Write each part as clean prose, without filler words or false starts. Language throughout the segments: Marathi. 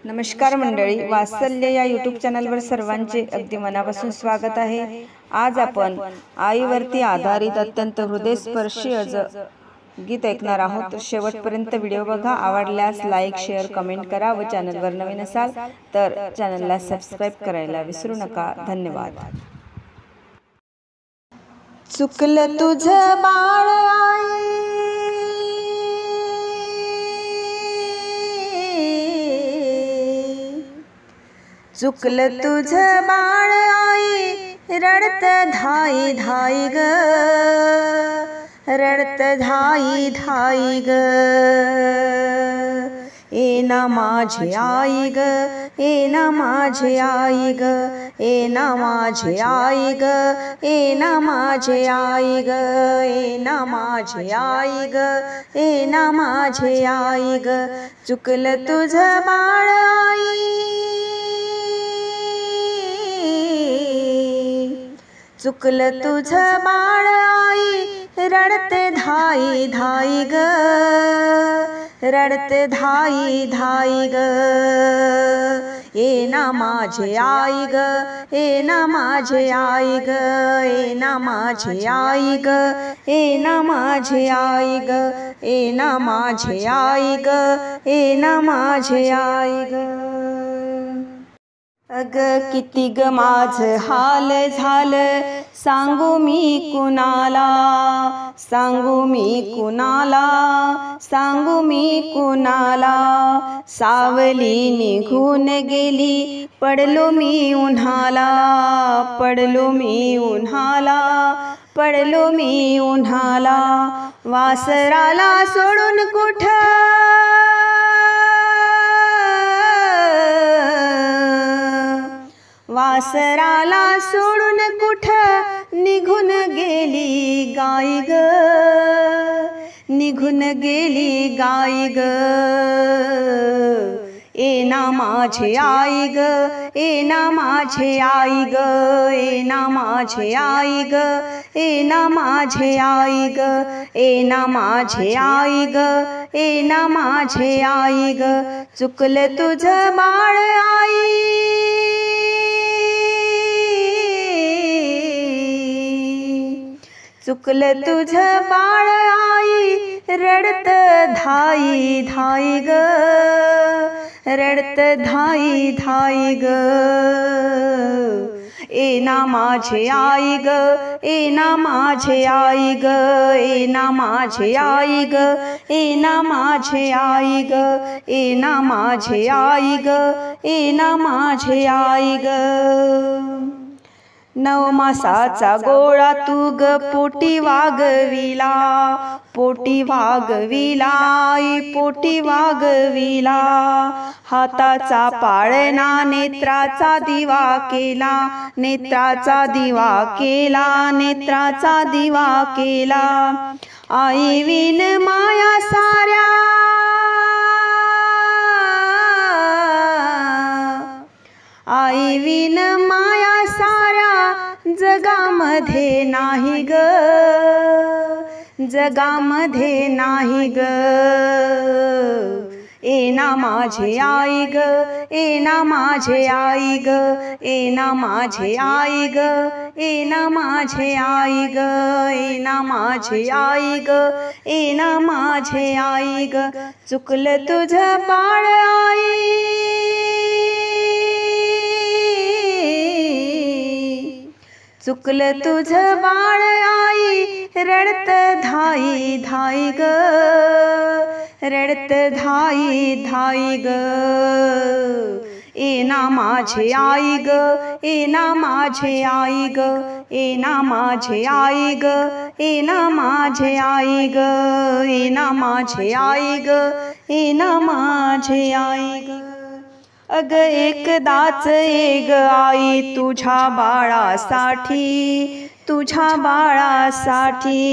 नमस्कार मंडळी, वात्सल्य या यूट्यूब चॅनलवर सर्वांचे अगदी मनापासून स्वागत आहे। आज आपण आईवरती आधारित अत्यंत हृदयस्पर्शी गीत ऐकणार आहोत। शेवटपर्यंत व्हिडिओ बघा। आवडल्यास लाईक, शेअर, कमेंट करा व चॅनलवर नवीन असाल तर चॅनलला सबस्क्राइब करायला विसरू नका। धन्यवाद। चुकलं तुझं बाळ आई, चुकलं तुझं बाळ आई, रडत धाई धाई ग, रडत धाई धाई ग। ए ना माझी आई ग, ए ना माझी आई ग, ए ना माझी आई ग, ए ना माझी आई ग, ए ना माझी आई ग, ए ना माझी आई ग। चुकलं तुझं बाळ आई, चुकलं तुझं बाळ आई, रडते धाई धाई ग, रडते धाई धाई ग। ए ना माझी आई ग, ए ना माझी आई ग, ए ना माझी आई ग, ए ना माझी आई ग, ए ना माझी आई ग, ए ना माझी आई ग। अग किती ग माझं हाल झालं, सांगू मी कुणाला, सांगू मी कुणाला, सांगू मी कुणाला। सावली निघून गेली, पडलो मी उन्हाला, पडलो मी उन्हाला, पडलो मी उन्हाला। वासराला सोडून कुठं, वासराला सोडून कुठं निघून गेली गाई ग, निघून गेली गाई ग। ए ना माझी आई ग, ए ना माझी आई ग, ए ना माझी आई ग, ए ना माझी आई ग, ए ना माझी आई ग, ए ना माझी आई ग। चुकलं तुझं बाळ आई, चुकलं तुझं बाळ आई, रडत धाई धाई ग, रडत धाई धाई ग। ए ना माझी आई ग, ए ना माझी आई ग, ए ना माझी आई ग, ए ना माझी आई ग, ए ना माझी आई ग, ए ना माझी आई ग। 9 मासाचा गोळा तू ग पोटी वागविला, पोटी वागविला आई, पोटी वागविला। हाताचा पाळणा नेत्राचा दिवा केला, नेत्राचा दिवा केला, नेत्राचा दिवा केला। आई विन माया साऱ्या, आई विन माया साऱ्या जगामध्ये नाही ग, जगामध्ये नाही ग। ए ना माझी आई ग, ए ना माझी आई ग, ए ना माझी आई ग, ए ना माझी आई ग, ए ना माझी आई ग, ए ना माझी आई ग। चुकलं तुझं बाळ आई, चुकलं तुझं बाळ आई, रडत धाई धाई ग, रडत धाई धाई ग। ए ना माझी आई ग, ए ना माझी आई ग, ए ना माझी आई ग, ए ना माझी आई ग, ए ना माझी आई ग, ए ना माझी आई ग। अग एकदाच ये ग आई, तुझ्या बाळासाठी, तुझ्या बाळासाठी,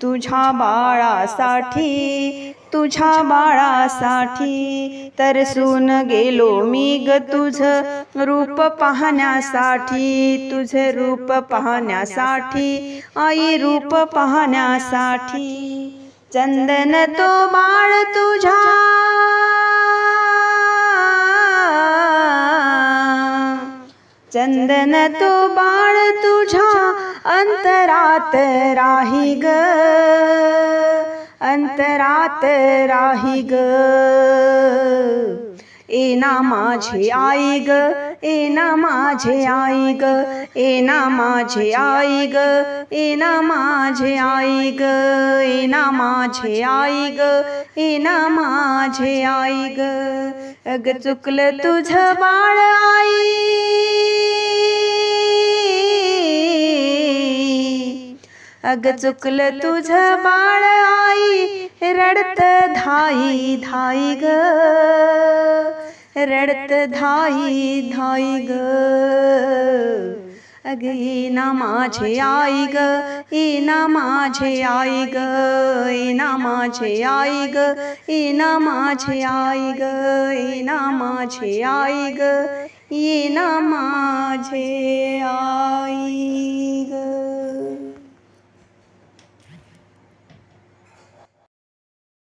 तुझ्या बाळासाठी, तुझ्या बाळासाठी। तरसून गेलो मी ग तुझं रूप पाहण्यासाठी, तुझं रूप पाहण्यासाठी आई, रूप पाहण्यासाठी। चंदन तो बाळ तुझ्या, चंदन तो बाळ तुझ्या अंतरात राही ग, अंतरात राही ग. येना माझी आई ग, येना माझी आई ग, येना माझी आई ग, येना माझी आई ग, येना माझी आई ग, येना माझी आई ग. अग चुकलं तुझं बाळ आई, अग चुकलं तुझं बाळ आई, रडत धाई धाई ग, रडत धाई धाई ग. अग येना माझी आई ग, येना माझी आई ग, येना माझी आई ग, येना माझी आई ग, येना माझी आई ग, येना माझी आई.